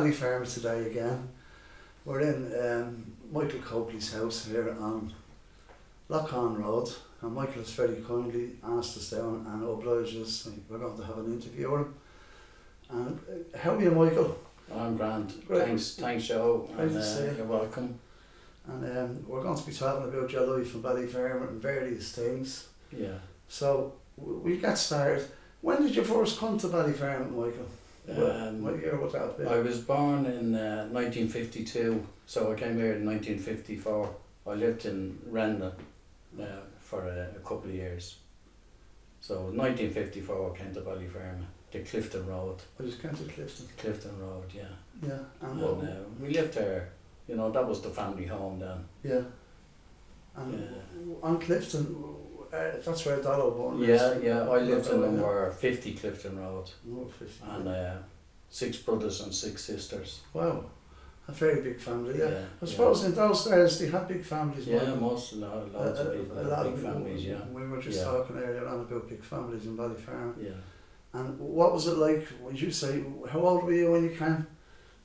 Ballyfermot today again. We're in Michael Copley's house here on Lough Road, and Michael has very kindly asked us down and obliged us. We're going to have an interview with him. And how are you, Michael? I'm grand. Great. Thanks, Joe. Great to see you. You're welcome. And we're going to be talking about your life in Ballyfermot and various things. Yeah. So we get started. When did you first come to Ballyfermot, Michael? What year would that have been? I was born in 1952, so I came here in 1954. I lived in Rendon for a couple of years. So 1954 I came to Ballyfermot, to Clifton Road. I just came to Clifton. Clifton Road, yeah. Yeah. And we lived there, you know, that was the family home then. Yeah. And on Clifton, that's where Dollo born Yeah, is. yeah. I lived in number 50 Clifton Road. Oh, 50. And 6 brothers and 6 sisters. Wow. A very big family, yeah. Yeah, I suppose in those days they had big families. Yeah, weren't loads of people a had lot big of families, yeah. We were just talking earlier on about big families in Ballyfermot. Yeah. And what was it like, would you say, how old were you when you came?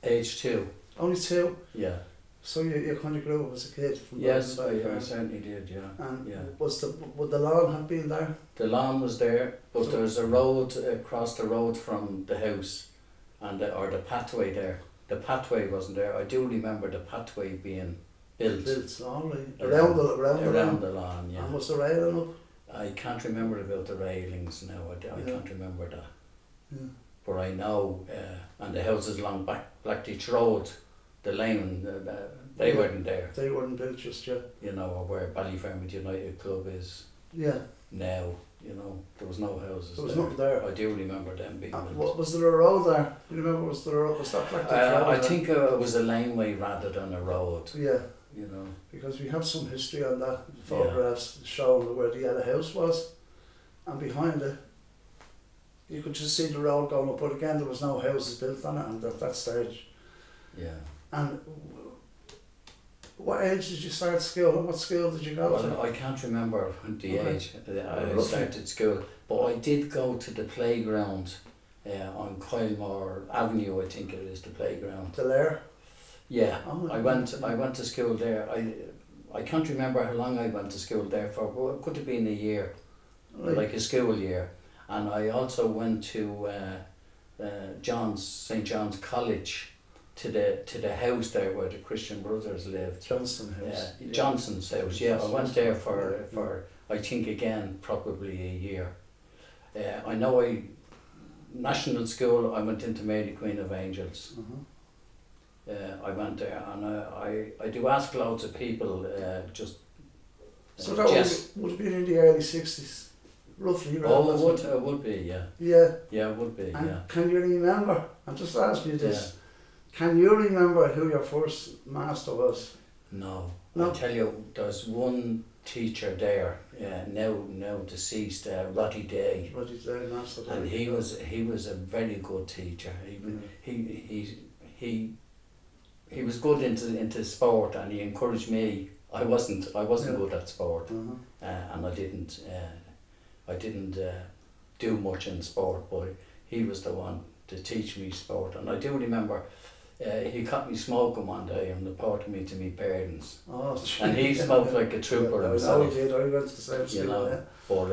Age 2. Only 2? Yeah. So you kind of grew up as a kid from Yes, I Ballyfermot. certainly did, yeah. And yeah. would the lawn have been there? The lawn was there, but So- there's a road across the road from the house, and or the pathway there. The pathway wasn't there. I do remember the pathway being built Built only around around the lawn, yeah. And was the railing up? I can't remember about the railings now. I Yeah. can't remember that. Yeah. But I know, and the houses along Blackditch Road, the lane, they weren't there. They weren't built just yet. You know, or where Ballyfermot United Club is Yeah. now. You know, there was no houses There was there. nothing there. I do remember them being built. What was there a road there? Do you remember, was there a road? Was that Blackditch Road? I there? think it was a laneway rather than a road. Yeah, You know. because we have some history on that. Photographs showing where the yellow house was, and behind it, you could just see the road going up. But again, there was no houses built on it, and at that stage. Yeah. And what age did you start school? What school did you go to? Well, I can't remember the Okay. age I Roughly. started school, but I did go to the playground on Kylemore Avenue. I think it is the playground. To Lair? Yeah, Oh, I went to school there. I can't remember how long I went to school there for, but it could have been a year, Right. like a school year. And I also went to St. John's College, to the house there where the Christian Brothers lived. Johnston House. Johnson's house. Yeah, I went there for I think again probably a year. I know national school. I went into Mary Queen of Angels. I went there, and I do ask loads of people just. So that would have been in the early 60s, roughly. Oh, around that it would be, yeah. Yeah. Yeah, it would be, And yeah. can you remember? I'm just asking you this. Can you remember who your first master was? No. No. I tell you, there's one teacher there, now deceased, Roddy Day, What is their master? and he was a very good teacher. He was good into sport, and he encouraged me. I wasn't good at sport, and I didn't do much in sport, but he was the one to teach me sport. And I do remember he caught me smoking one day and reported me to my parents. Oh, And he smoked like a trooper I himself. know he did. I went to the same school. You know, Yeah. but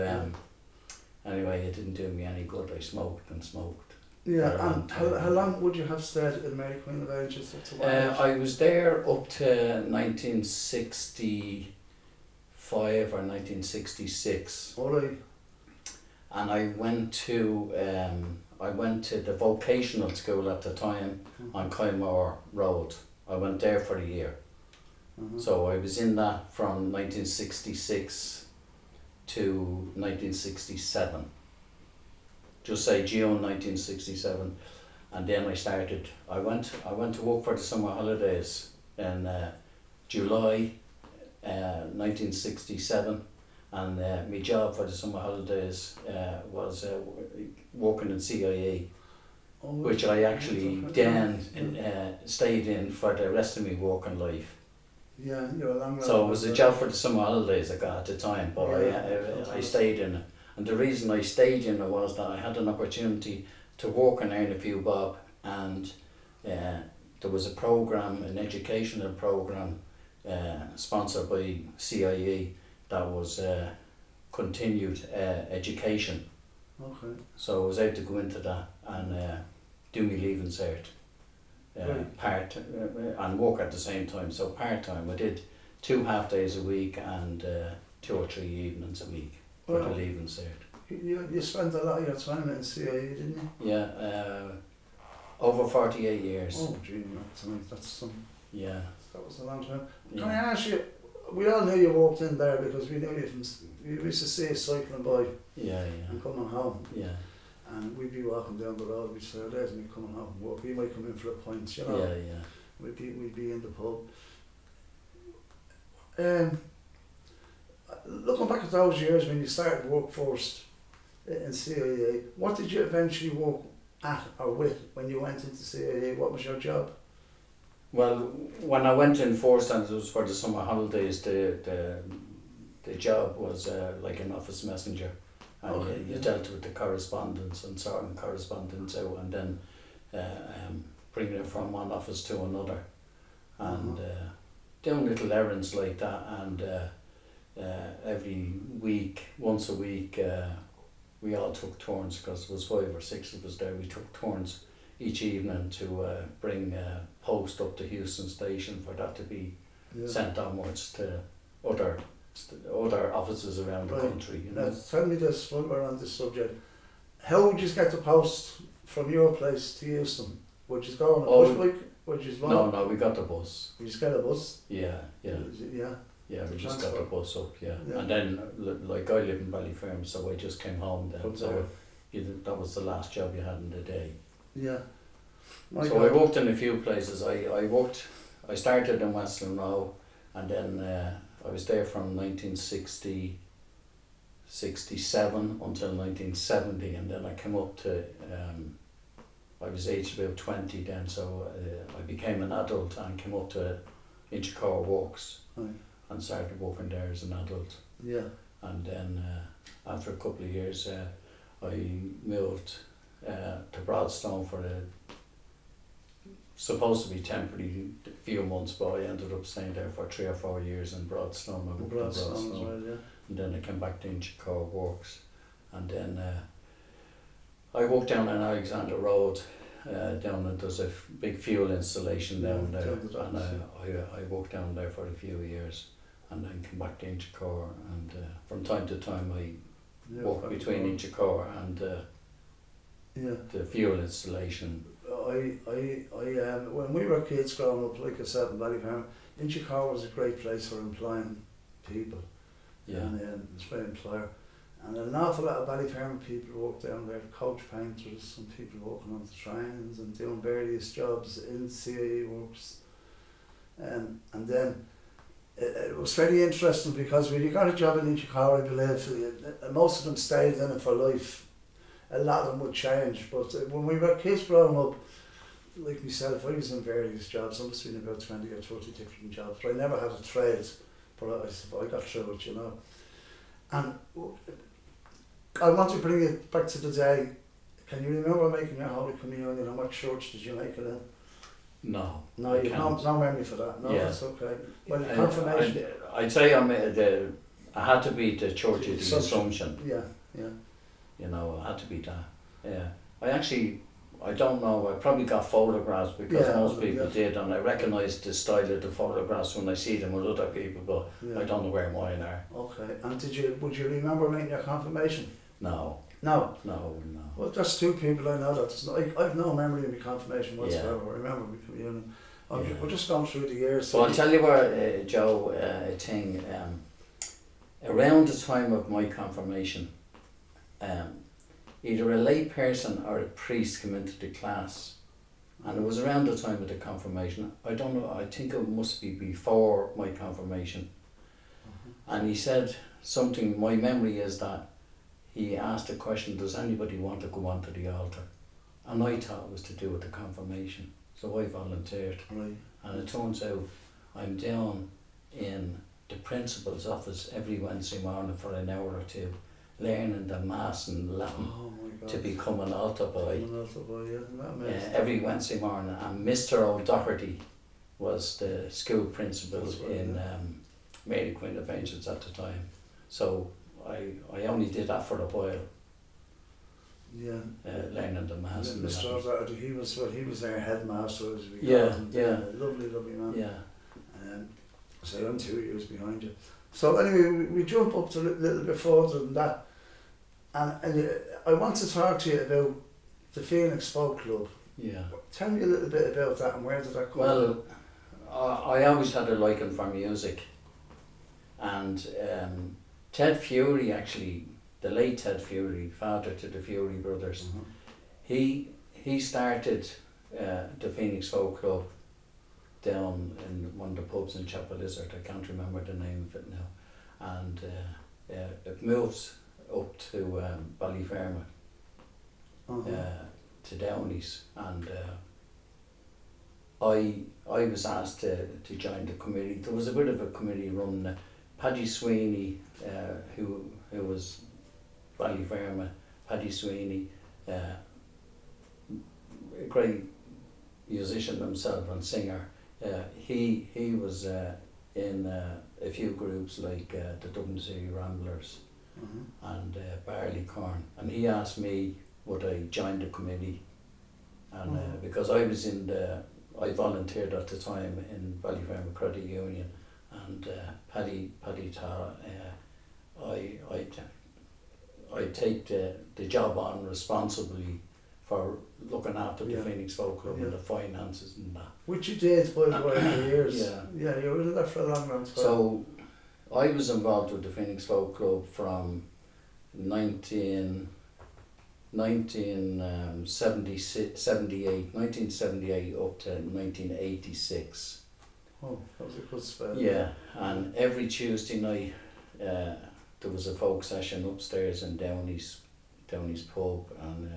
anyway, it didn't do me any good. I smoked and smoked. Yeah, for a long and time. how long would you have stayed in Mary Queen of Angels up to what age? I was there up to 1965 or 1966. Alright. And I went to the vocational school at the time on Kylemore Road. I went there for a year. So I was in that from 1966 to 1967. Just say June 1967, and then I went to work for the summer holidays in July 1967. And my job for the summer holidays was working in CIE, which I actually then stayed in for the rest of my working life. Yeah, you're a long So it was a job for the summer holidays I got at the time, but I stayed in it. And the reason I stayed in it was that I had an opportunity to work and earn a few bob, and there was a program, an educational program, sponsored by CIE, that was continued education. Okay. So I was able to go into that and do my leaving cert, Right. and work at the same time. So part time, I did 2 half days a week and 2 or 3 evenings a week for the Well, leaving cert. you spent a lot of your time in CIA, didn't you? Yeah, over 48 years. Oh, gee, that's some. Yeah. That was a long time. Yeah. Can I ask you? We all knew you walked in there because we knew you from. We used to see you cycling by Yeah, and coming home, yeah, and we'd be walking down the road. We'd say, "There's me coming home." We might come in for a pint, you know. yeah, yeah. We'd be in the pub. Um, looking back at those years when you started workforce in CIA, what did you eventually work at or with when you went into CIA? What was your job? Well, when I went in first and it was for the summer holidays, the job was like an office messenger, and Okay, you yeah. dealt with the correspondence and sorting correspondence out, and then bringing it from one office to another, and doing little errands like that. And every week, once a week, we all took turns because there was 5 or 6 of us there. We took turns each evening to bring post up to Houston Station for that to be sent onwards to other offices around the Right. country. You know? Now, tell me this while we're on this subject. How would you get the post from your place to Houston? Would you go on a push bike? Would you No, we got the bus. You just get a bus? Yeah, yeah, Yeah. yeah. We The just got the transport. bus up. Yeah, Yeah. and then like I live in Ballyferm, so I just came home then. From So there. that was the last job you had in the day. Yeah. So I worked in a few places. I started in Western Row, and then I was there from 1967 until 1970, and then I came up to, I was aged about 20 then, so I became an adult and came up to Inchicore Works Right. and started working there as an adult. Yeah. And then after a couple of years, I moved to Broadstone for supposed to be temporary few months, but I ended up staying there for 3 or 4 years in Broadstone. I worked in Broadstone as well, yeah. and then I came back to Inchicore Works, and then I worked down on Alexander Road. There's a big fuel installation down Yeah, there, down the docks, and I worked down there for a few years, and then came back to Inchicore, and from time to time I walked between Inchicore and the fuel installation. When we were kids growing up, like I said, in Ballyferm, Inchicore was a great place for employing people. Yeah. And it's a great employer. And an awful lot of Ballyferm people worked down there, coach painters, some people working on the trains and doing various jobs in CAE Works. And then it was very interesting because when you got a job in Inchicore, I believe, most of them stayed in it for life. A lot of them would change, but when we were kids growing up, like myself, I was in various jobs. I must have been about 20 or 30 different jobs, but I never had a trade, but I got through it, you know. And I want to bring it back to the day. Can you remember making your Holy Communion, and what church did you make it in? No. No, you have no memory for that. No, Yeah. that's okay. Well, the confirmation. I'd say I had to be the Church of the Assumption. Yeah, yeah. You know, it had to be that. Yeah. I don't know, I probably got photographs because most people did, and I recognise the style of the photographs when I see them with other people, but I don't know where mine are. Okay, and would you remember making your confirmation? No. No? No. Well, that's 2 people I know that. I've no memory of my confirmation whatsoever. I remember my communion. We're just going through the years. So I'll tell you where, Joe, a thing, around the time of my confirmation, either a lay person or a priest came into the class, and it was around the time of the confirmation. I don't know, I think it must be before my confirmation. And he said something, my memory is that he asked a question, does anybody want to go onto the altar? And I thought it was to do with the confirmation, so I volunteered. Right. And it turns out I'm down in the principal's office every Wednesday morning for an hour or two, learning the Mass and Latin Oh my God. to become an altar boy. An altar boy, yeah, isn't that amazing? Every Wednesday morning, and Mr. O'Doherty was the school principal That's right, in Mary Queen of Angels at the time. So I only did that for a while, Yeah. learning the Mass. And and Mr. Latin. O'Doherty, he was their headmaster, as we Yeah, called him. yeah. Lovely, lovely man. Yeah, So I'm 2 years behind you. So anyway, we jump up to a little bit further than that. And I want to talk to you about the Phoenix Folk Club. yeah. Tell me a little bit about that and where did that come Well, I always had a liking for music, and Ted Fury, actually, the late Ted Fury, father to the Fury brothers, he started the Phoenix Folk Club down in one of the pubs in Chapel Lizard. I can't remember the name of it now, and it moved up to Ballyfermot, to Downey's, and I was asked to join the committee. There was a bit of a committee run. Paddy Sweeney, who was Ballyfermot, Paddy Sweeney, a great musician himself and singer. He was in a few groups like the Dublin City Ramblers and Barleycorn, and he asked me would I join the committee, and because I was I volunteered at the time in Ballyfermot Credit Union, and Paddy thought I take the job on responsibly for looking after the Phoenix Folk Club and the finances and that. Which you did, by the way, for years. Yeah. Yeah, you were in there for a long time. So I was involved with the Phoenix Folk Club from 1978 up to 1986. Oh, that was a good spell. Yeah, and every Tuesday night there was a folk session upstairs in Downey's pub, and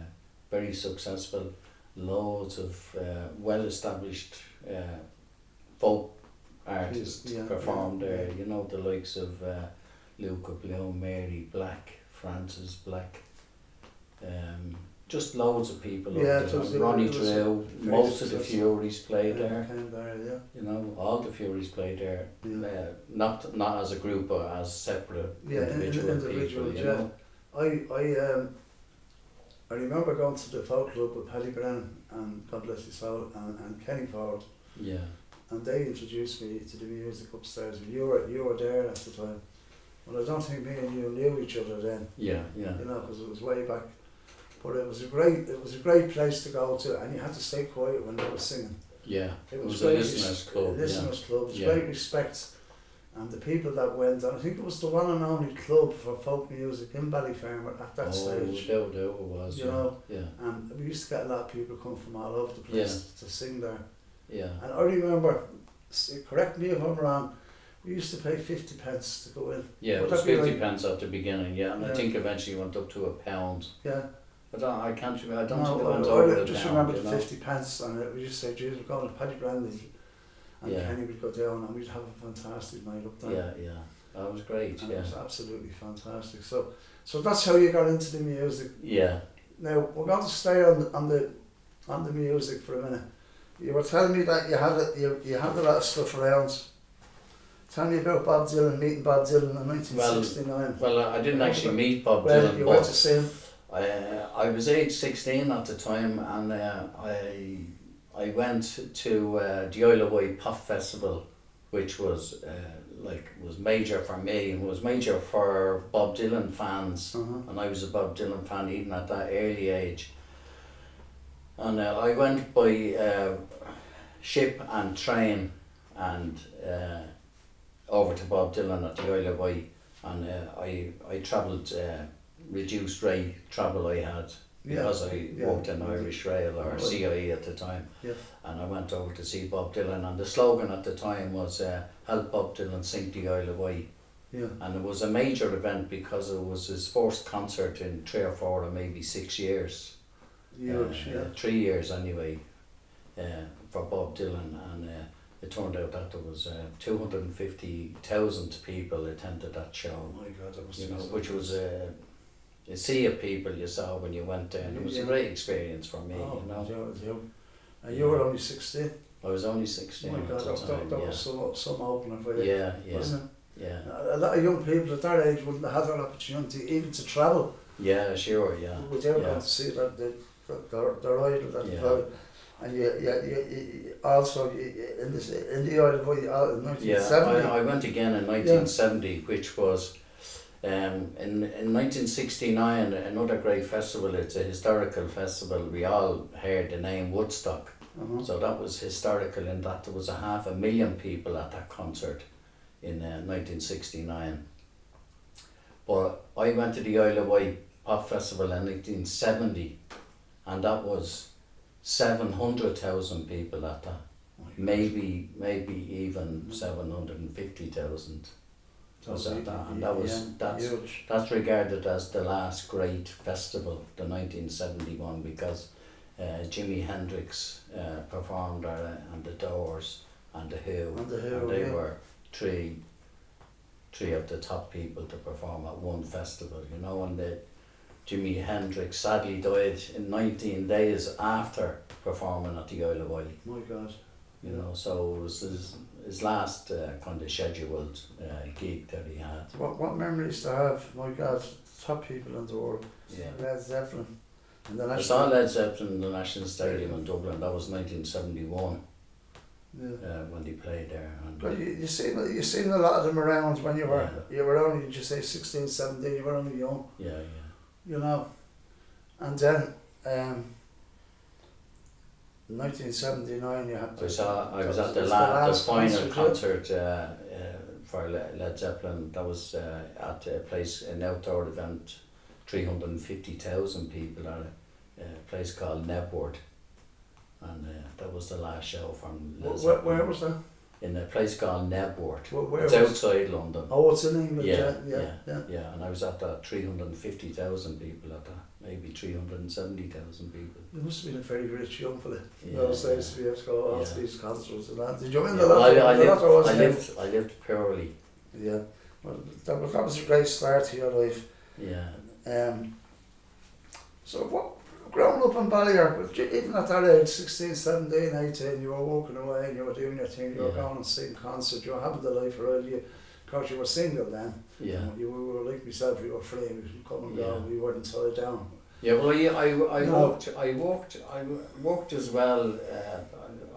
very successful. Loads of well-established folk artists performed there. You know, the likes of Luca Bloom, Mary Black, Francis Black, just loads of people. Ronnie Drew, most of the Furies played there. You know, all the Furies played there. Not as a group, but as separate individual people. You know? I remember going to the folk club with Paddy Brennan and God bless his soul and Kenny Ford. Yeah. And they introduced me to the music upstairs. You were there at the time. Well, I don't think me and you knew each other then. Yeah, yeah. You know, because it was way back. But it was a great place to go to, and you had to stay quiet when they were singing. Yeah. It was a great listeners' club. Listeners' club. It was great respect. And the people that went, and I think it was the one and only club for folk music in Ballyfermot at that stage. There it was. You know, yeah. And we used to get a lot of people come from all over the place to sing there. Yeah. And I remember, correct me if I'm wrong, we used to pay 50 pence to go in. Yeah, it was 50 pence at the beginning, and I think eventually went up to £1. Yeah. But I don't think it went I over just remember the 50 pence, and we used to say, geez, we're going to Paddy Brandy. And Kenny would go down and we'd have a fantastic night up there. Yeah. That was great, and it was absolutely fantastic. So that's how you got into the music. Yeah. Now, we're going to stay on the music for a minute. You were telling me that you had a lot of stuff around. Tell me about Bob Dylan, meeting Bob Dylan in 1969. Well, I didn't actually meet Bob Dylan. Well, you went to see him. I was age 16 at the time, and I went to the Isle of Wight Pop Festival, which was was major for me and was major for Bob Dylan fans, and I was a Bob Dylan fan even at that early age. And I went by ship and train and over to Bob Dylan at the Isle of Wight, and I travelled reduced rate travel I had because I worked in Irish Rail or CIE at the time, and I went over to see Bob Dylan, and the slogan at the time was help Bob Dylan sink the Isle of Wight. And it was a major event because it was his first concert in 3 or 4 or maybe 6 years. 3 years anyway, for Bob Dylan, and it turned out that there was 250,000 people attended that show. Oh my God, that was which was sea of people you saw when you went there. And it was a great experience for me, Oh, you know. And you were only 16. I was only 16 Oh my at God, the time, that was some opener for you, yeah, yeah, wasn't it? yeah, A lot of young people at that age wouldn't have had that opportunity even to travel yeah, sure, yeah, without yeah, going to see their idol that Yeah. developed. And you also in the Isle of Wight in yeah. 1970. I went again in 1970, which was in 1969, another great festival. It's a historical festival. We all heard the name Woodstock. So that was historical in that there was 500,000 people at that concert in 1969. But I went to the Isle of Wight Pop Festival in 1970, and that was 700,000 people at that. Maybe even 750,000 was at that, and that's regarded as the last great festival, the 1971, because Jimi Hendrix performed there, and the Doors and the Who, and they were three of the top people to perform at one festival, you know. And Jimi Hendrix sadly died in 19 days after performing at the Isle of Wight. My God. You know, so it was his last kind of scheduled gig that he had. What memories to have? My God, top people in the world. Yeah. Led Zeppelin. And the I saw Led Zeppelin in the National Stadium in Dublin. That was 1971 when they played there. And but you seen a lot of them around when you were only, did you say 16, 17, you were only young. Yeah. You know. And then 1979 you had I was at the final concert for Led Zeppelin. That was at a place, an outdoor event, 350,000 people at a place called Nebworth, and that was the last show from Led Zeppelin. Where was that? In a place called Nebworth. Where it's outside London. Oh, it's in England. Yeah. And I was at that 350,000 people at that. Maybe 370,000 people. You must have been a very rich young fella in Yeah, those days to be able to go out to these concerts and that. Did you win Yeah, I lived poorly. Yeah, well, that was a great start to your life. Yeah. So what, growing up in Ballier, even at that age, 16, 17, 18, you were walking away and you were doing your thing, you were going and seeing concerts, you were having the life around you. Of course, you were single then. Yeah. You were like myself, you were free, you could come and go, you weren't tied down. Yeah, well, I worked as well.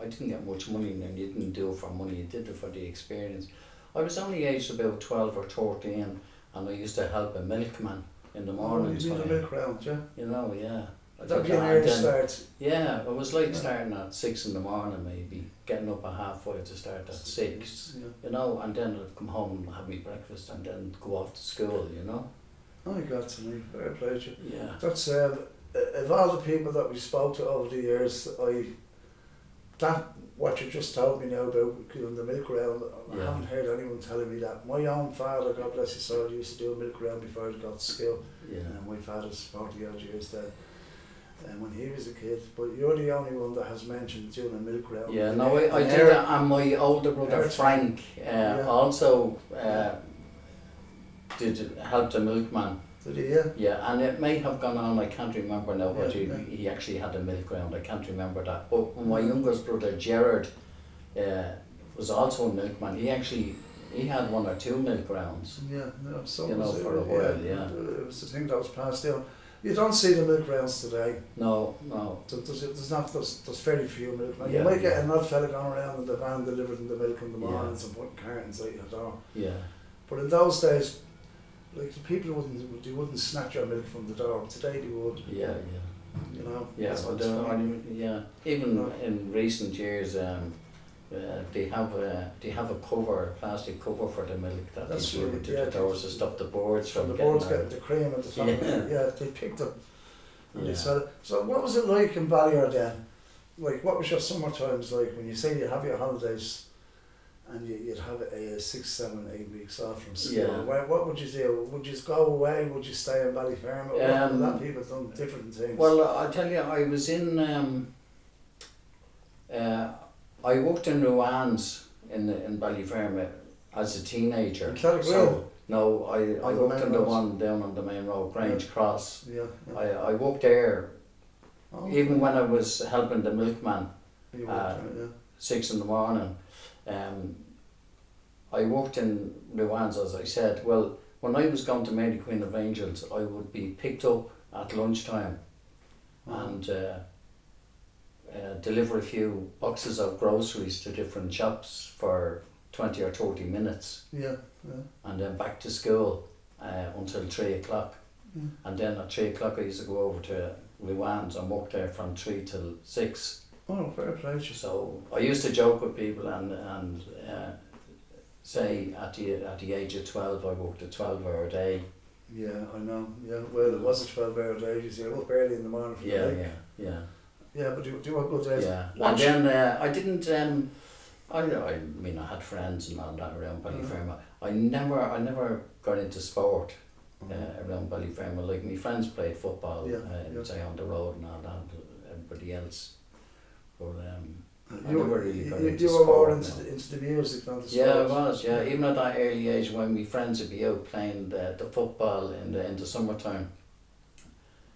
I didn't get much money, and you didn't do it for money, you did it for the experience. I was only aged about 12 or 13, and I used to help a milkman in the morning. You did a milk round, yeah? You know, yeah. That'd be an early start. Yeah, it was like starting at 6 in the morning, maybe, getting up at 5:30 to start at 6, you know, and then I'd come home and have my breakfast and then go off to school, you know. Oh, you got to me, fair play to you. Yeah. That's, of all the people that we spoke to over the years, what you just told me now about the milk round, I haven't heard anyone telling me that. My own father, God bless his soul, used to do a milk round before he got to school. Yeah. And my father's 40 odd years dead. And when he was a kid, but you're the only one that has mentioned doing a milk round. Yeah, no, I did that, and my older brother Frank also did help the milkman. Did he? Yeah. Yeah, and it may have gone on, I can't remember now, but he actually had a milk round, I can't remember that. But my youngest brother Gerard was also a milkman. He had 1 or 2 milk rounds. Yeah, no, so you know, for a while, yeah. It was the thing that was passed down. You don't see the milk rounds today. No. There's very few milk rounds. Yeah, you might get an odd fella going around in the van delivering the milk in the mornings and putting cartons out your door. Yeah. But in those days, like the people wouldn't snatch your milk from the door. Today they would. Yeah. You know. Yeah, even in recent years, they have a cover, a plastic cover for the milk that they deliver to the doors to stop the boards from the getting boards getting the cream at the top. Yeah, they picked them. And they sell it. So what was it like in Ballier then? Like, what was your summer times like when you say you have your holidays and you'd have 6, 7, 8 weeks off from school? Yeah. What would you do? Would you go away? Would you stay in Ballyfermot? A lot of people done different things. Well, I'll tell you, I was in I worked in Ruan's in Ballyfermot as a teenager. In Clonagweel? No, I On the worked main in the roads? one down on the main road, Grange Cross. Yeah. Yeah. I worked there Oh, even okay. when I was helping the milkman You worked there, 6 in the morning. I worked in Ruans, as I said. Well, when I was going to Mary Queen of Angels, I would be picked up at lunchtime and deliver a few boxes of groceries to different shops for 20 or 30 minutes, yeah. Yeah. and then back to school until 3 o'clock. Mm. And then at 3 o'clock I used to go over to Ruans and work there from 3 till 6. Oh, fair play. So I used to joke with people and say at the age of 12 I worked a 12-hour day. Yeah, I know. Yeah, well, it was a 12-hour day. You see, I up early in the morning for the day. Yeah. Yeah, but you were good days. Yeah, What and then I didn't. I mean, I had friends and all that around Ballyfermot. I never got into sport around Ballyfermot. Like my friends played football, say on the road and all that. Everybody else, but I never really got into you were sport. more No. into the music, not the sport. Yeah, I was. Yeah, even at that early age, when my friends would be out playing the football in the summertime.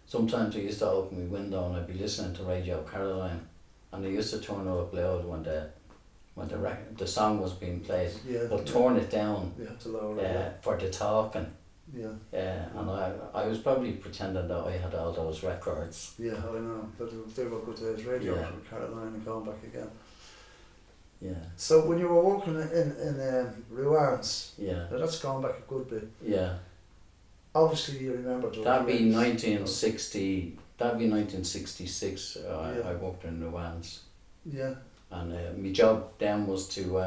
Sometimes I used to open my window and I'd be listening to Radio Caroline, and I used to turn it up loud when the song was being played, but turn it down You had to lower it. for the talking. Yeah. And I was probably pretending that I had all those records. Yeah, I know. But they were good days. Radio Yeah. Caroline and going back again. Yeah. So when you were working in Ruans, Yeah. now that's gone back a good bit. Yeah. Obviously, you remember. That'd be 1960. That'd be 1966. Yeah. I worked in Ruans. Yeah. And my job then was to,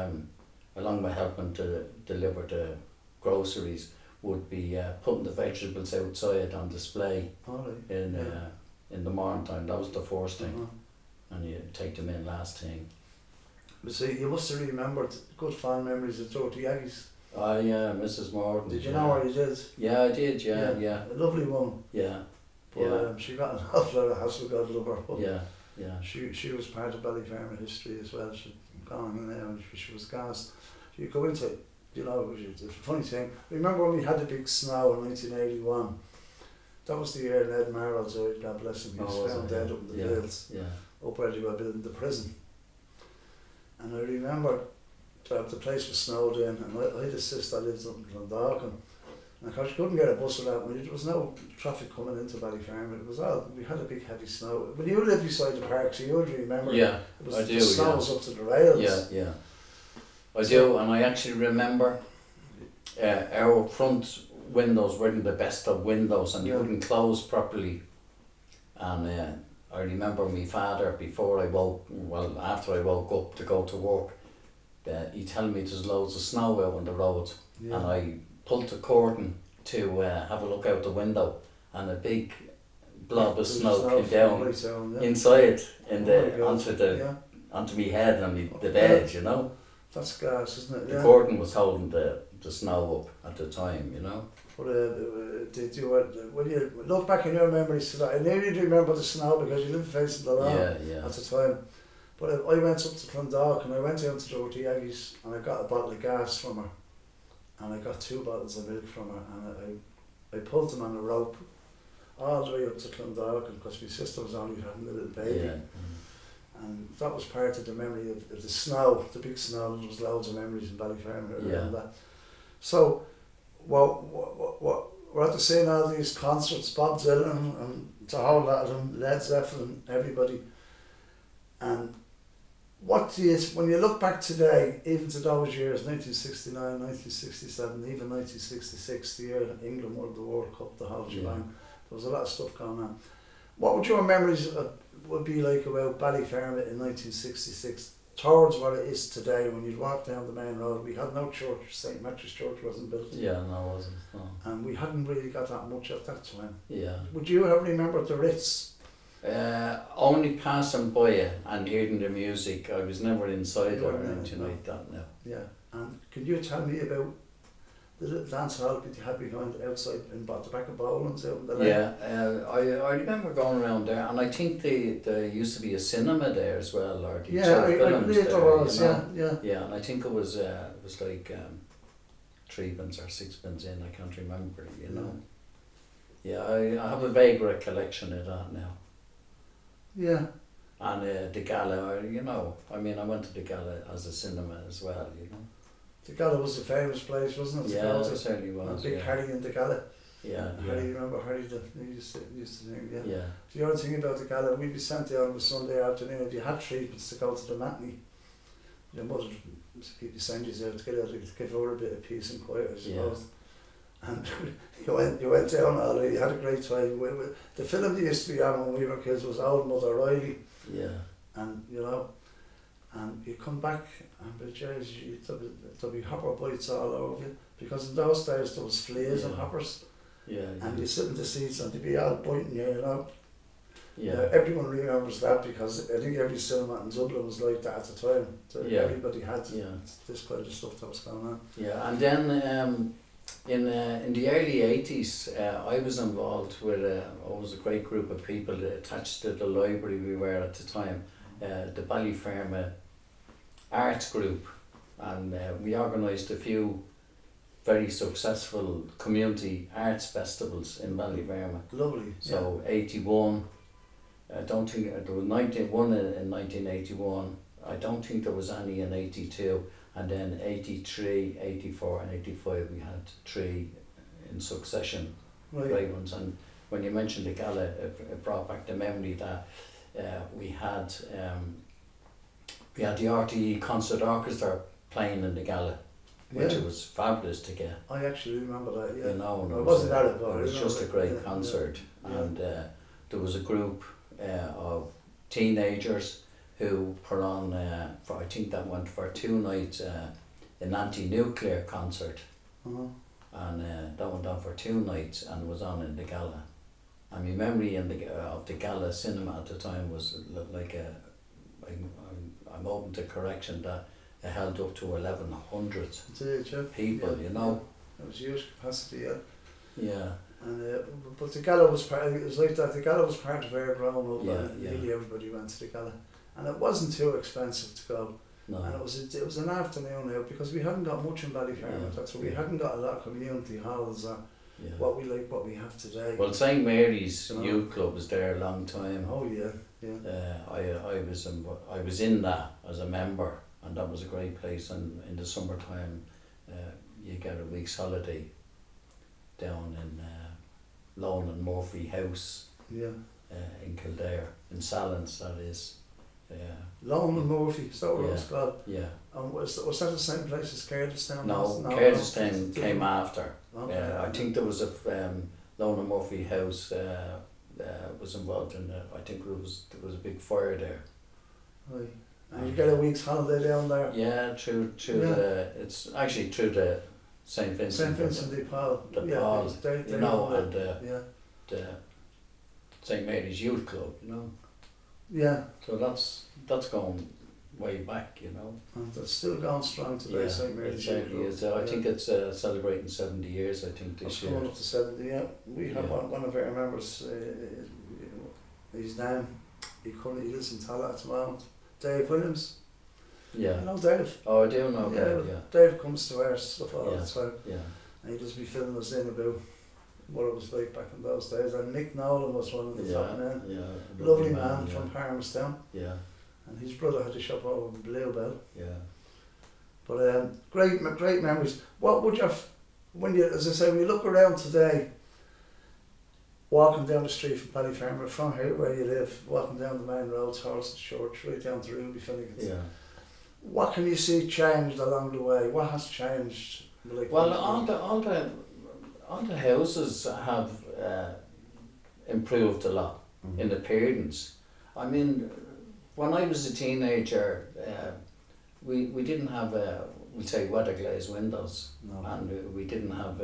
along with helping to deliver the groceries, would be putting the vegetables outside on display All right. in the morning time. That was the first thing, Uh-huh. and you take them in last thing. But see, you must have remembered good fond memories of Dorothy Aggies. Yeah, Mrs. Morton. Did you know her? You did. Yeah, I did. Yeah. A lovely woman. Yeah. But she got an awful lot of hassle. God love her. But Yeah. She was part of Ballyfermot history as well. She'd gone in there and she was gassed. You go into, you know, it's a funny thing. Remember when we had the big snow in 1981? That was the year Ned Marrow died, God bless him. He was found dead up in the fields, up where they were building the prison. And I remember that the place was snowed in, and I had a sister that lived up in Clondalkin. And of course, you couldn't get a bus without money. There was no traffic coming into Ballyfermot. It was all, we had a big heavy snow. When you lived beside the park, so you would remember. Yeah, it was, I do. The snow was up to the rails. Yeah. I do, and I actually remember our front windows weren't the best of windows, and you wouldn't close properly. And I remember my father, after I woke up to go to work, he told me there's loads of snow out on the road, and I pulled the curtain to have a look out the window, and a big blob of snow came down inside onto my head and the bed, you know. That's gas, isn't it? The curtain was holding the snow up at the time, you know. But when you look back in your memories today, I know you do remember the snow because you lived facing the lawn at the time. But I went up to Clondalk and I went down to Dorothy Aggies and I got a bottle of gas from her, and I got 2 bottles of milk from her, and I pulled them on a rope all the way up to Clondalk because my sister was only having a little baby. Yeah. And that was part of the memory of the snow, the big snow. There was loads of memories in Ballyfermot around that. So, we're at the seeing all these concerts, Bob Dylan and the whole lot of them, Led Zeppelin, everybody. And when you look back today, even to those years, 1969, 1967, even 1966, the year England won the World Cup, the whole shebang, there was a lot of stuff going on. What would your memories would be like about Ballyfermot in 1966 towards what it is today? When you'd walk down the main road, we had no church, St. Matthew's Church wasn't built. Yeah, no, it wasn't. No. And we hadn't really got that much at that time. Yeah. Would you ever remember the Ritz? Only passing by it and hearing the music. I was never inside or anything like that, no. Yeah. And can you tell me about the little dance hall that you had behind outside in the back of Bowlands out in the lane? Yeah, I remember going around there, and I think there used to be a cinema there as well, or I believe there was, you know? yeah. Yeah, and I think it was like 3 pence or 6 pence in. I can't remember. You know. Yeah, I have a vague recollection of that now. Yeah. And the Gala, you know, I mean, I went to the Gala as a cinema as well, you know. The Gala was a famous place, wasn't it? Yeah, it certainly was. Big Harry in the Gala. Yeah, Harry, you remember Harry? He used to sing, yeah. Yeah. The other thing about the Gala, we'd be sent there on a Sunday afternoon. If you had 3 pence to go to the matinee, your mother would keep the sandwiches out to give her a bit of peace and quiet, I suppose. And you went down all right, you had a great time. The film that used to be on when we were kids was Old Mother Riley. Yeah. And, you know, and you come back and the jazz, there'll be hopper bites all over you. Because in those days there was fleas and hoppers. Yeah. And you sit in the seats and they'd be all biting you, you know. Yeah. Everyone remembers that because I think every cinema in Dublin was like that at the time. So everybody had this kind of stuff that was going on. Yeah, and then in the early 80s, I was involved with always a great group of people attached to the library we were at the time, the Ballyferma Arts Group, and we organised a few very successful community arts festivals in Ballyferma. Lovely. So 81, I don't think there was 91 in 1981. I don't think there was any in 82. And then 83, 84 and 85 we had 3 in succession, great ones. And when you mentioned the Gala, it brought back the memory that we had the RTE Concert Orchestra playing in the Gala, which it was fabulous to get. I actually remember that, yeah. You know, it wasn't that it was just a great concert. And there was a group of teenagers who put on, I think that went for 2 nights, an anti-nuclear concert. And that went on for 2 nights and was on in the Gala. And my memory of the Gala cinema at the time was like I'm open to correction, that it held up to 1,100 people, you know. It was huge capacity, yeah. Yeah. And but the Gala was part. It was like that. The Gala was part of our growing up. Nearly everybody went to the Gala. And it wasn't too expensive to go. No. And it was an afternoon out because we hadn't got much in Ballyfermot. That's why we hadn't got a lot of community halls or what we have today. Well, St Mary's Youth Club was there a long time. Oh yeah. I was in that as a member, and that was a great place. And in the summertime, you get a week's holiday down in Lone and Murphy House. Yeah. In Kildare, in Sallins, that is. Lone and Murphy, is that what it was called? Yeah. And was that the same place as Curtistown? No, Curtistown came after. Okay. I think there was a Lone and Murphy House was involved in I think there was a big fire there. Right. And you get a week's holiday down there? Yeah, through it's actually through the St. Vincent. St. Vincent de Paul. The Paul, you know, and the St. Mary's Youth Club, you know. Yeah. So that's going way back, you know. And that's still going strong today, St. Mary's Youth Club. Is. I think it's celebrating 70 years, I think, this year. It's going up to 70, yeah. We have one of our members, his name, he lives in Tallaght at the moment, Dave Williams. Yeah. You know Dave? Oh, I do know Dave, yeah. Dave comes to our stuff all the time. Yeah. And he just be filling us in about what it was like back in those days. And Nick Nolan was one of the top men. Yeah. Lovely man from Palmerstown. Yeah. And his brother had a shop over in Bluebell. Yeah. But great memories. What would you have, when you look around today, walking down the street from Ballyfermot, from here where you live, walking down the main road, Horace Church, right down to Ruby Finnegan's. Yeah. What can you see changed along the way? What has changed? Well, all the houses have improved a lot in appearance. I mean, when I was a teenager, we didn't have we'll say weather glazed windows, and we didn't have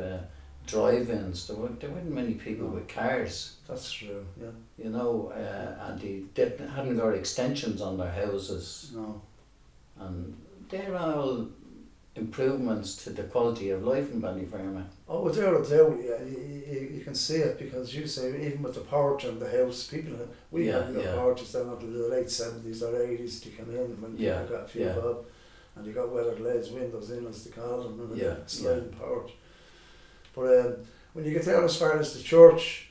drive-ins. There weren't many people with cars. That's true. Yeah. You know, and they hadn't got extensions on their houses. No. And they're all improvements to the quality of life in Ballyfermot. Oh, you can see it because you say even with the porch and the house, we hadn't got porches down until the late 70s or 80s to come in when people got a few bob. and you got weather glazed windows in, as they call them, and Yeah, a sliding porch. But when you get down as far as the church,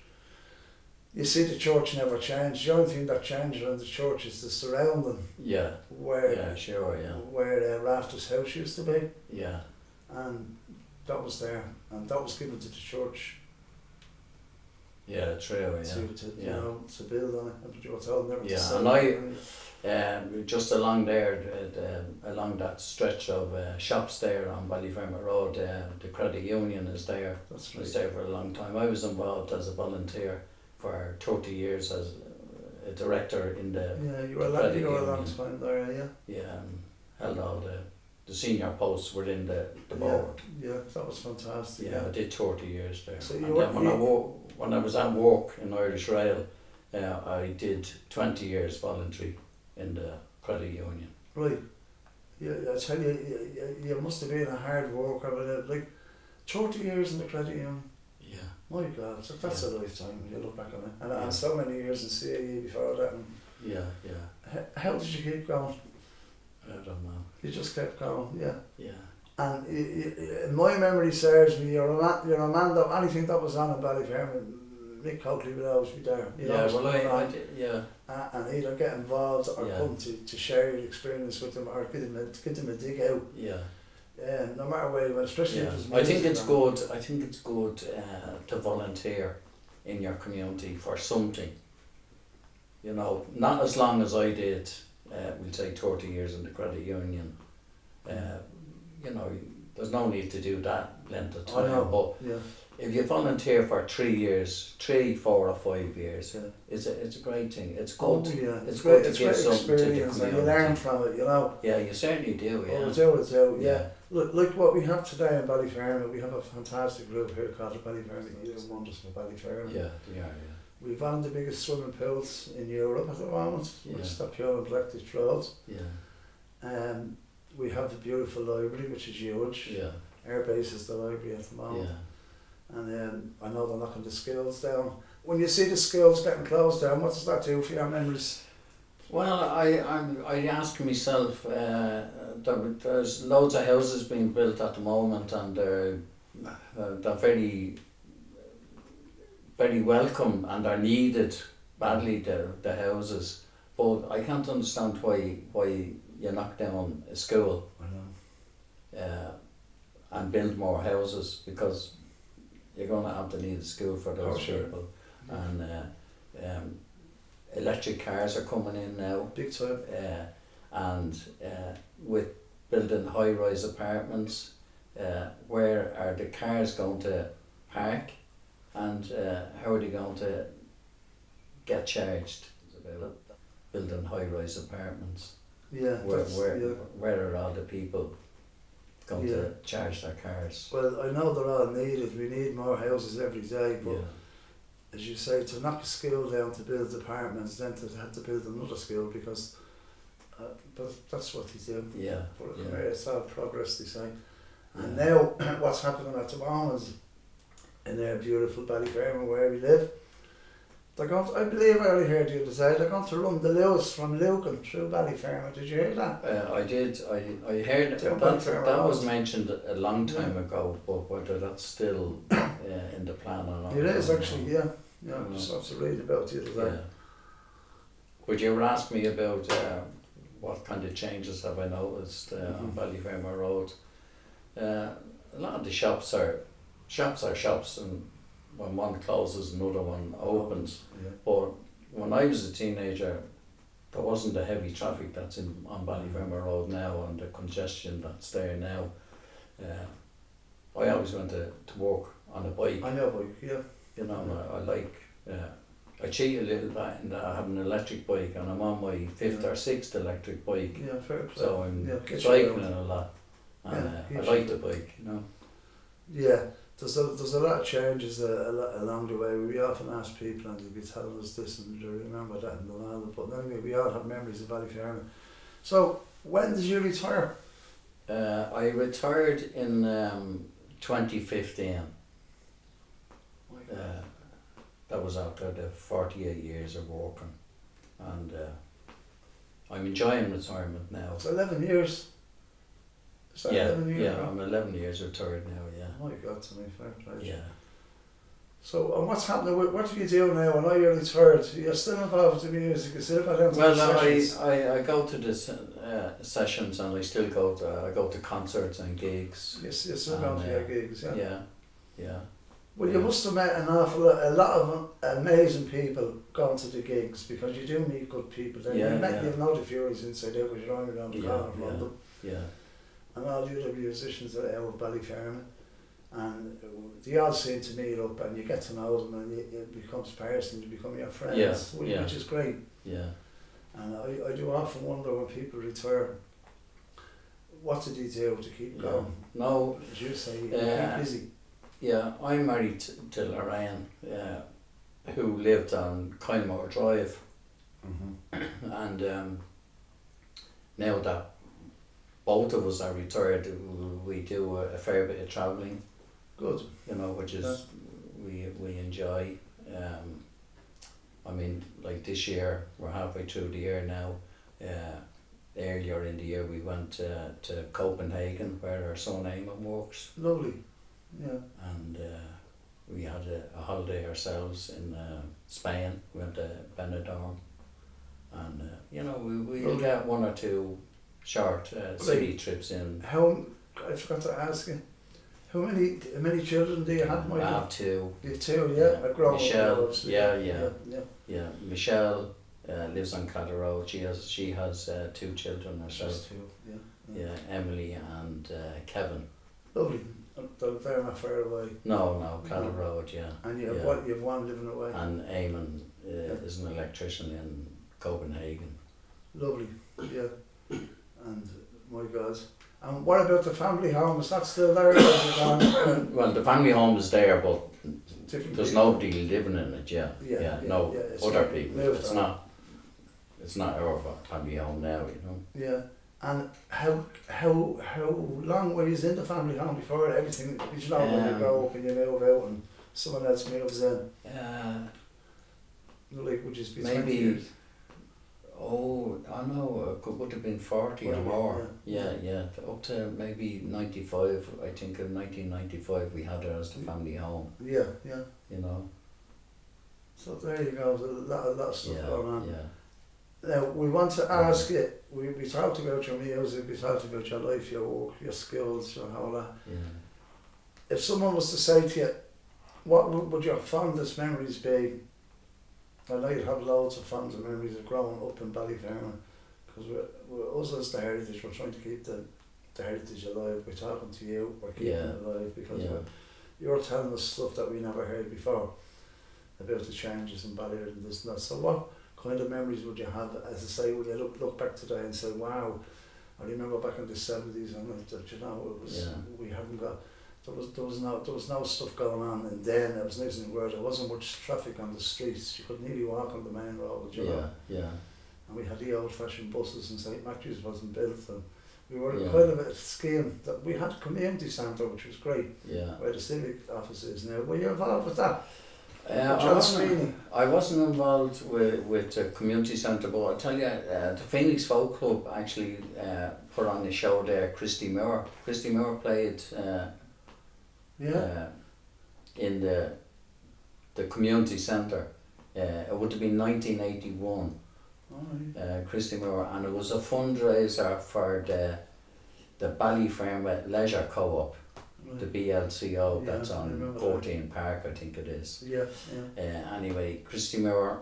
you see the church never changed. The only thing that changed around the church is the surrounding, Yeah, where yeah, sure, yeah. where Rafter's house used to be, Yeah, and that was there, and that was given to the church yeah, true, yeah. to Yeah. you know, to build on it. And you were told never to Yeah, sell and it. just along there, along that stretch of shops there on Ballyfermot Road, the credit union is there. That's It was right. there for a long time. I was involved as a volunteer for 30 years as a director in the Yeah, you the were credit a long union. time there, yeah. Yeah, and held all the senior posts within the board. Yeah, that was fantastic. Yeah, I did 30 years there. So And you then were- when I was at work in Irish Rail, I did 20 years voluntary in the credit union. Right. Yeah, I tell you, you must have been a hard worker, but like 30 years in the credit union. Yeah. My God, that's a lifetime when you look back on it. And, Yeah. and so many years in CAE before that. And Yeah, yeah. how did you keep going? I don't know. You just kept going, yeah. Yeah. And in my memory serves me, you're a man that anything that was on in Ballyfermot, Mick Coakley would always be there. You know, Yeah, well, going I on. did, yeah. And either get involved or Yeah. come to share your experience with them or give them a dig out. Yeah. No matter where you went, especially Yeah. if it's I think music it's and- good. I think it's good to volunteer in your community for something. You know, not as long as I did. We'll say 30 years in the credit union. You know, there's no need to do that length of I time. know. But Yeah, if you volunteer for 3 years, 3, 4 or 5 years, yeah. it's a great thing. It's Oh, good. yeah. It's great. good to It's give great something to the experience, and you learn community. from it. You know. Yeah, you certainly do. Yeah. Oh, it's out. Yeah. Yeah. Look what we have today in Ballyfermot. We have a fantastic group here called the Ballyfermot Youth and Wonders for Ballyfermot. Yeah. Yeah. We've one of the biggest swimming pools in Europe at the moment. Yeah. Which is the pure and electric flows. Yeah. We have the beautiful library, which is huge. Yeah. Our base is the library at the Yeah. moment. And I know they're knocking the schools down. When you see the schools getting closed down, what does that do for your memories? Well, I ask myself. There's loads of houses being built at the moment, and they're very, very welcome, and are needed badly. The houses, but I can't understand why you knock down a school I know. and build more houses, because you're going to have to need a school for those Oh, sure. people. And electric cars are coming in now. Big time. And with building high-rise apartments, where are the cars going to park, and how are they going to get charged? Building high-rise apartments, Yeah. Yeah. where are all the people going Yeah. to charge their cars? Well, I know they're all needed. We need more houses every day, but Yeah, as you say, to knock a school down to build apartments, then to have to build another school because, but that's what they do. yeah, But yeah. it's all progress, they say. And Yeah. now, what's happening at the moment in their beautiful Ballyfermot where we live, they're going to, I believe I only heard the other day, they're going to run the Lewis from Lucan through Ballyfermot. Did you hear that? I did. I heard Down that Ballyfermot was Road. mentioned a long time ago, but whether that's still in the plan or not. It I is don't actually, know. yeah. Yeah, I just have to read about it the other day. Yeah. Would you ever ask me about what kind of changes have I noticed on Ballyfermot Road? A lot of the shops are shops, and when one closes, another one opens. Yeah. But when I was a teenager, there wasn't the heavy traffic that's on Ballyfermot Road now, and the congestion that's there now. I always went to work on a bike. I know, but yeah. You know, and I like. I cheat a little bit in that I have an electric bike, and I'm on my 5th or 6th electric bike, Yeah, fair play. so I'm Yeah, get you cycling around. a lot, and Yeah, I get like you. the bike. You know. Yeah, there's a lot of changes along the way. We often ask people and they'll be telling us this and they remember that and all that. But anyway, we all have memories of Ballyfermot. So, when did you retire? I retired in 2015. That was after the 48 years of working, and I'm enjoying retirement now. It's 11 years. Is that Yeah, 11 years? yeah, I'm 11 years retired now, yeah. Oh my God, to me, fair play. Yeah. So, and what's happening with, what do you do now? I know you're retired, you're still involved in music, you still got down to the Well, sessions? I go to the sessions, and I still I go to concerts and gigs. Yes, you're still going to your gigs, yeah? Yeah, yeah. Well, you must have met a lot of amazing people going to the gigs, because you do meet good people there. Yeah, You've known the Furies inside out, because you're only around the corner from them. Yeah. And all the other musicians that are out of Ballyfermot. And they all seem to meet up, and you get to know them, and it becomes personal, you become your friends, which is great. Yeah. And I do often wonder when people retire, what did they do to keep going? No. As you say, you keep busy. Yeah, I'm married to Lorraine, who lived on Kylemore Drive. Mm-hmm. And now that both of us are retired, we do a fair bit of travelling. Good. You know, which is we enjoy. I mean, like this year, we're halfway through the year now. Earlier in the year, we went to Copenhagen, where our son Eamon works. Lovely. Yeah. And we had a holiday ourselves in Spain. We went to Benidorm. And you know, we'll get one or two short city trips in. I forgot to ask you, how many children do you have, Michael? I have two. You have two, yeah? A grown Michelle, up, yeah. Michelle lives on Clatter Road. She has two children herself. Just two, Yeah, Emily and Kevin. Lovely. They're not far away. No, Clatter Road, yeah. And you have you have one living away. And Eamon is an electrician in Copenhagen. Lovely, yeah. And my God. And what about the family home? Is that still there? Or is it gone? Well, the family home is there, but Different there's people. nobody living in it. It's other people. It's not. It's not our family home now, you know. Yeah. And how long were you in the family home before everything? You know, when you grow up and you move out and someone else moves in. Like, would you be 20 years? Oh, I know, it would have been 40 or more. Yeah, up to maybe 95. I think in 1995 we had her as the family home. Yeah. You know. So there you go. There's a lot of stuff going on. Yeah. Now we want to ask you. We talked about your music. We talked about your life, your work, your skills, your whole lot. Yeah. If someone was to say to you, what would your fondest memories be? I know you'd have loads of fond memories of growing up in Ballyfermot, because we're us as the heritage, we're trying to keep the heritage alive. We're talking to you, we're keeping it alive, because you're telling us stuff that we never heard before about the changes in Ballyfermot and this and that. So what kind of memories would you have, as I say, when you look back today and say, wow, I remember back in the 70s and that, you know, it was we haven't got. There was no stuff going on, and then it was nice and where there wasn't much traffic on the streets. You could nearly walk on the main road, you know. Yeah. And we had the old-fashioned buses, and St Matthew's wasn't built, and we were kind of a scheme that we had a community centre, which was great. Yeah. Where the civic office is now. Were you involved with that? I wasn't involved with the community centre, but I'll tell you, the Phoenix Folk Club actually put on the show there. Christy Moore played. In the community centre. It would have been 1981. Christy Moore, and it was a fundraiser for the Ballyfermot Leisure Co-op, the BLCO, that's on 14 Park, I think it is. Anyway, Christy Moore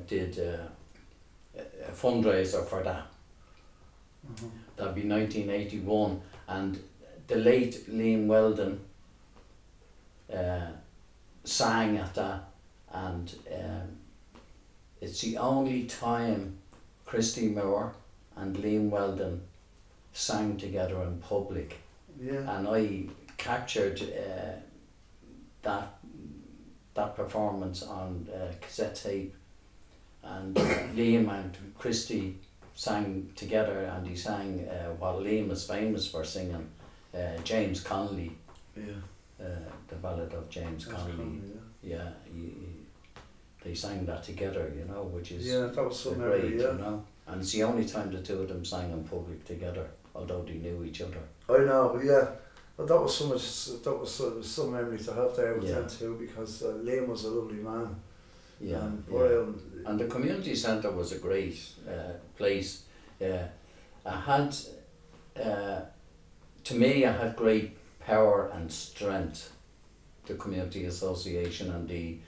did a fundraiser for that. That'd be 1981, and the late Liam Weldon sang at that, and it's the only time Christy Moore and Liam Weldon sang together in public. And I captured that performance on cassette tape, and Liam and Christy sang together, and he sang what Liam is famous for singing, James Connolly. The ballad of James Connolly. They sang that together, you know, which is that was so great, you know. And it's the only time the two of them sang in public together, although they knew each other. I know, yeah. But that was some memory to have there with Yeah. them too, because Liam was a lovely man. Yeah, And yeah. Boyle, And the community centre was a great place. I had, to me, I had great power and strength. The community association, and they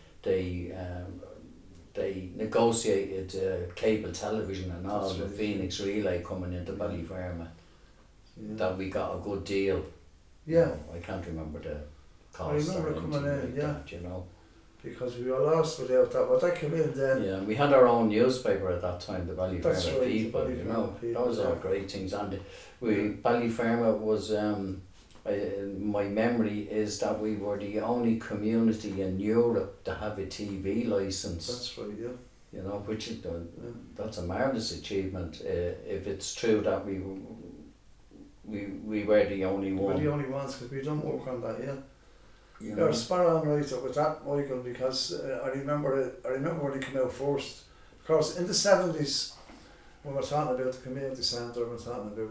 negotiated cable television and all That's the right. Phoenix Relay coming into Ballyferma. yeah. That we got a good deal. Yeah. No, I can't remember the cost. I remember or coming anything in, like yeah. that, you know. Because we were lost without that. But that came in then. Yeah, we had our own newspaper at that time, the That's Ballyferma right, People, the you Ballyferma know. People, Those are yeah. great things. And Ballyferma was, my memory is that we were the only community in Europe to have a TV licence. That's right, yeah. You know, which is, Yeah. that's a marvellous achievement. If it's true that we were the only We're one. the only ones, because we don't work on that, yeah. You You're know? spot on right with that, Michael, because I remember when they came out first. Of course, in the 70s, when we're talking about the community centre, we're talking about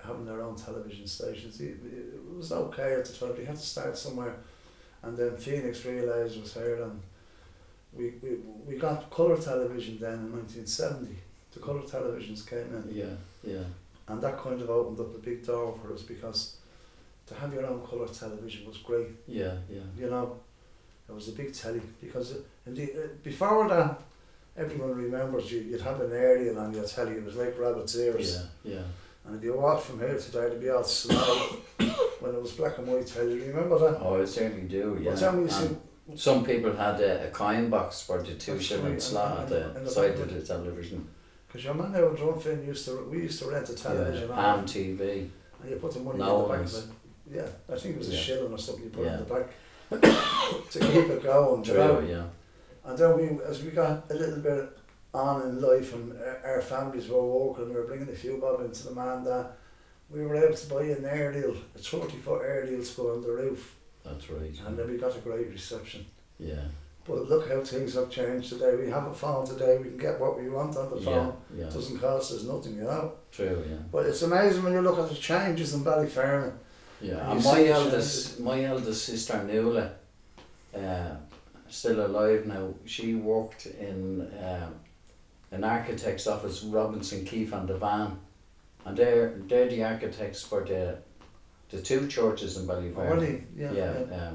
having their own television stations. It was okay at the time. They had to start somewhere, and then Phoenix Relays was here, and we got colour television then in 1970. The colour televisions came in, Yeah, yeah. and that kind of opened up a big door for us, because to have your own colour television was great. Yeah, yeah. You know, it was a big telly, because before that, everyone remembers you'd have an aerial on your telly. It was like rabbit's ears. Yeah, yeah. And if you walked from here to there, it'd be all snow when it was black and white telly. Remember that? Oh, I certainly do, yeah. Well, tell me, you And see, some people had a coin box for the 2 That's shilling right, slot at and the the side back of the television. because your man there in Drumfin we used to rent a television Yeah, on, Ham TV. and you put the money No in the back ones. of it. Yeah, I think it was a Yeah. shilling or something you put Yeah. in the back to keep it going. You know? True, yeah. And then as we got a little bit on in life, and our families were working, we were bringing a few bob into the man, that we were able to buy an aerial, a 30-foot aerial to go on the roof, That's right. and then we got a great reception. Yeah, But look how things have changed today. We have a phone today, we can get what we want on the yeah, phone. yeah. It doesn't cost us nothing, you know. True, yeah. But it's amazing when you look at the changes in Ballyferma. Yeah, You and see my eldest sister Nuala, still alive now. She worked in an architect's office, Robinson, Keefe and Devan, and they're the architects for the 2 churches in Ballyferma. Really? Yeah. Yeah,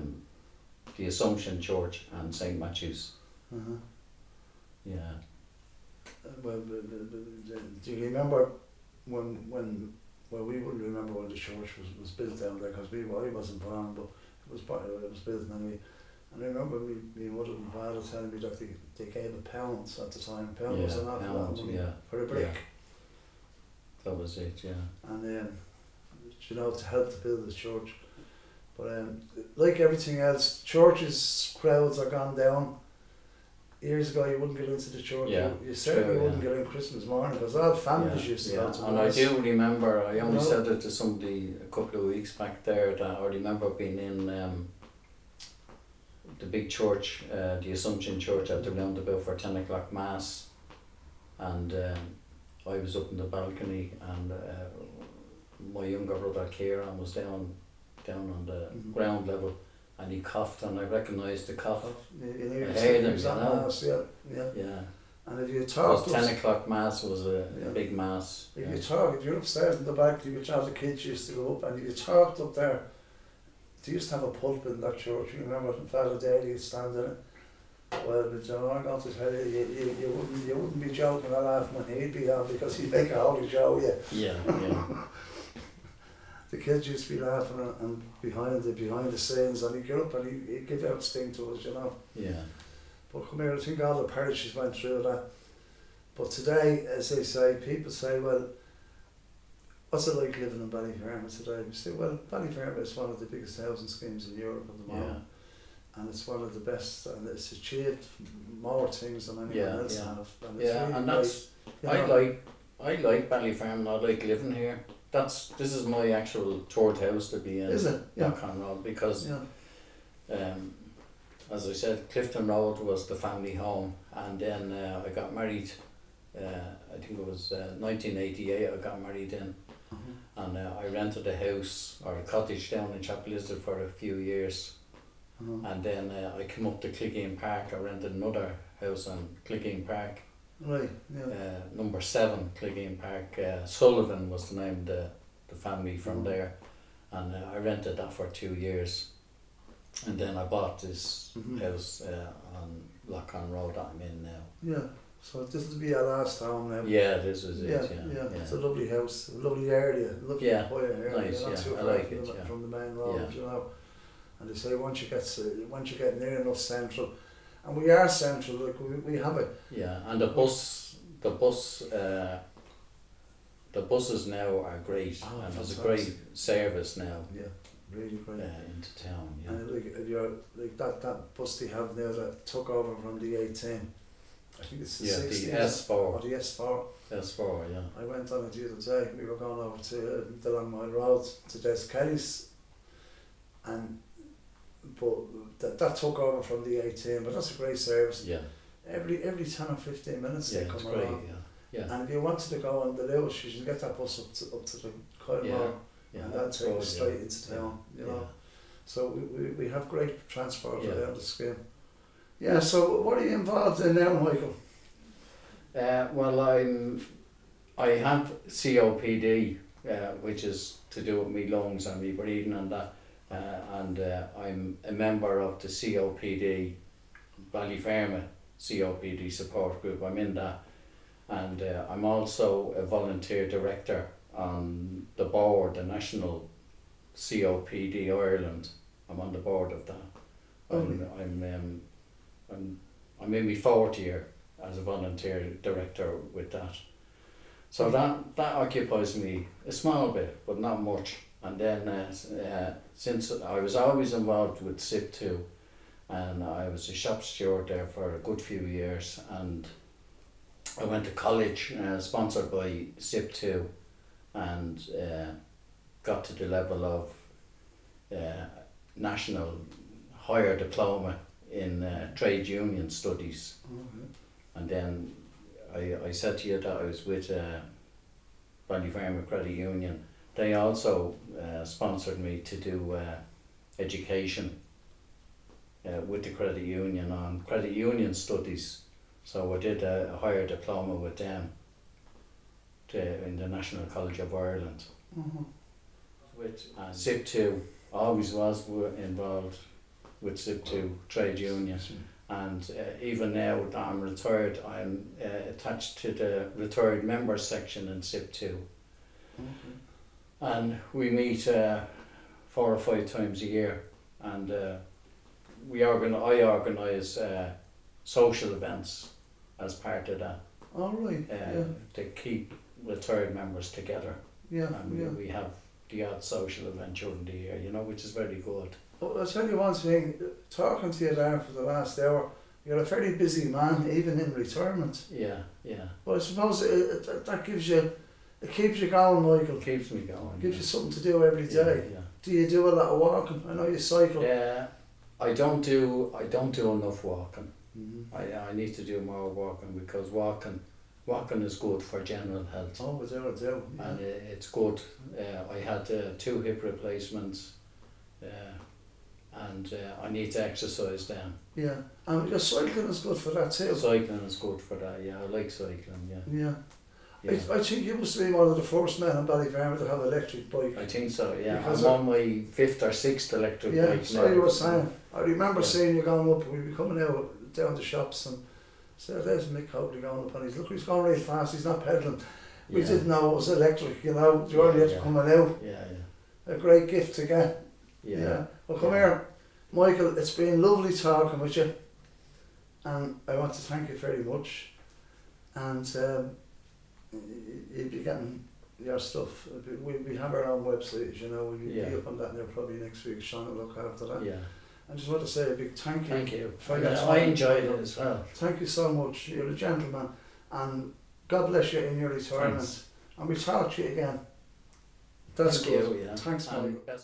the Assumption Church and St Matthew's. Uh-huh. Yeah. Well, do you remember when we wouldn't remember when the church was built down there, because I wasn't born, but it was built, and I remember my mother and father telling me that they gave £1 at the time. £1 was an awful lot of money for a brick. Yeah. That was it, yeah. And you know, to help to build the church. But like everything else, churches crowds are gone down. Years ago, you wouldn't get into the church. Yeah, You certainly true, wouldn't yeah. get in Christmas morning, because all families used to go to And I mass. do remember, I only No. said it to somebody a couple of weeks back there, that I remember being in the big church, the Assumption Church at the roundabout for 10 o'clock mass, and I was up in the balcony, and my younger brother Kieran was down on the Mhm. ground level, and he coughed, and I recognised the cough. You I hear heard him, was you at know. mass, yeah. Yeah, And if you because talk, 10 o'clock mass was a Yeah. big mass. if Yeah. you talk, if you're upstairs in the back, you would have the kids used to go up, and if you talked up there, they used to have a pulpit in that church. You remember Father Daly would stand in it. Well, but you know, I'm going to tell you, you wouldn't be joking or laughing when he'd be on, because he'd make a holy show, yeah. Yeah, yeah. The kids used to be laughing and behind the scenes, and he'd get up and he'd give out sting to us, you know. Yeah. But come here, I think all the parishes went through that. But today, as they say, people say, well, what's it like living in Ballyferma today? We say, well, Ballyferma is one of the biggest housing schemes in Europe at the moment. And it's one of the best, and it's achieved more things than anyone else have. And it's really and that's great, I like Ballyferma. I like living here. This is my actual third house to be in. Is it? Yeah. Knockan Road, because Yeah. as I said, Clifton Road was the family home, and then I got married. I think it was 1988. I got married in, and I rented a house or a cottage down in Chapelizod for a few years. And then I came up to Clegane Park. I rented another house on Clegane Park. Right, yeah. Number 7 Clegane Park. Sullivan was the name of the family from there. And I rented that for 2 years. And then I bought this house on Lough Road that I'm in now. Yeah, so this will be our last home now. Yeah, this is it, Yeah. It's a lovely house, a lovely area, lovely quiet area. Nice, not too I far like from it, the, from the main road, Yeah. you know. And they say once you get near enough central, and we are central, like we have it. Yeah, and the buses now are great, and there's a great service now. Yeah, really great. Into town, yeah. And like if you're like that bus they have now that took over from the A10. I think it's the 60s. The S4. Or the S4. S4, yeah. I went on it the other day. We were going over to the Long Mile Road to Des Kelly's, but that took over from the A10. But that's a great service. Yeah. Every 10 or 15 minutes they come great, along. yeah. And if you wanted to go on the Lewis, you should get that bus up to the Kyle Mall, and that takes you straight into town. You know. So we have great transport around the scheme. Yeah, so what are you involved in now, Michael? Well, I have COPD, which is to do with me lungs and me breathing and that, and I'm a member of the COPD, Ballyferma COPD support group. I'm in that, and I'm also a volunteer director on the board, the National COPD Ireland. I'm on the board of that. I'm in my 4th year as a volunteer director with that. So that occupies me a small bit, but not much. And then since I was always involved with SIP2, and I was a shop steward there for a good few years, and I went to college sponsored by SIP2, and got to the level of national higher diploma in trade union studies. And then I said to you that I was with Ballyferma Credit Union. They also sponsored me to do education with the credit union on credit union studies. So I did a higher diploma with them in the National College of Ireland. With SIP2, always was involved with SIP2 trade union. And even now that I'm retired, I'm attached to the retired members section in SIP2. And we meet 4 or 5 times a year, and I organise social events as part of that. All right. To keep retired members together. And we have the odd social event during the year, you know, which is very good. Well, I'll tell you one thing, talking to you there for the last hour, you're a very busy man, even in retirement. Yeah. Well, I suppose that gives you, it keeps you going, Michael. It keeps me going. It gives you something to do every day. Yeah. Do you do a lot of walking? I know you cycle. Yeah, I don't do enough walking. I need to do more walking, because walking is good for general health. Oh, I do. Yeah. And it's good. I had 2 hip replacements, and I need to exercise then. Yeah, and your cycling is good for that too. Cycling is good for that, yeah. I like cycling, yeah. I think you must be one of the first men in Ballyferma to have an electric bike. I think so, yeah. Because I'm on my 5th or 6th electric bike now. So you were saying, I remember seeing you going up, we'd be coming out down the shops and said, there's Mick Coakley going up, and he's going real fast, he's not pedalling. We didn't know it was electric, you know, you already had to coming out. A great gift to get. Well, come here, Michael, it's been lovely talking with you, and I want to thank you very much. And you'll be getting your stuff. We have our own website, you know, we'll be up on that now probably next week. Sean will look after that. I just want to say a big thank you. Thank you. For your time. I enjoyed it as well. Thank you so much. You're a gentleman, and God bless you in your retirement. Thanks. And we'll talk to you again. That's Thank good. you, Thanks, Mike.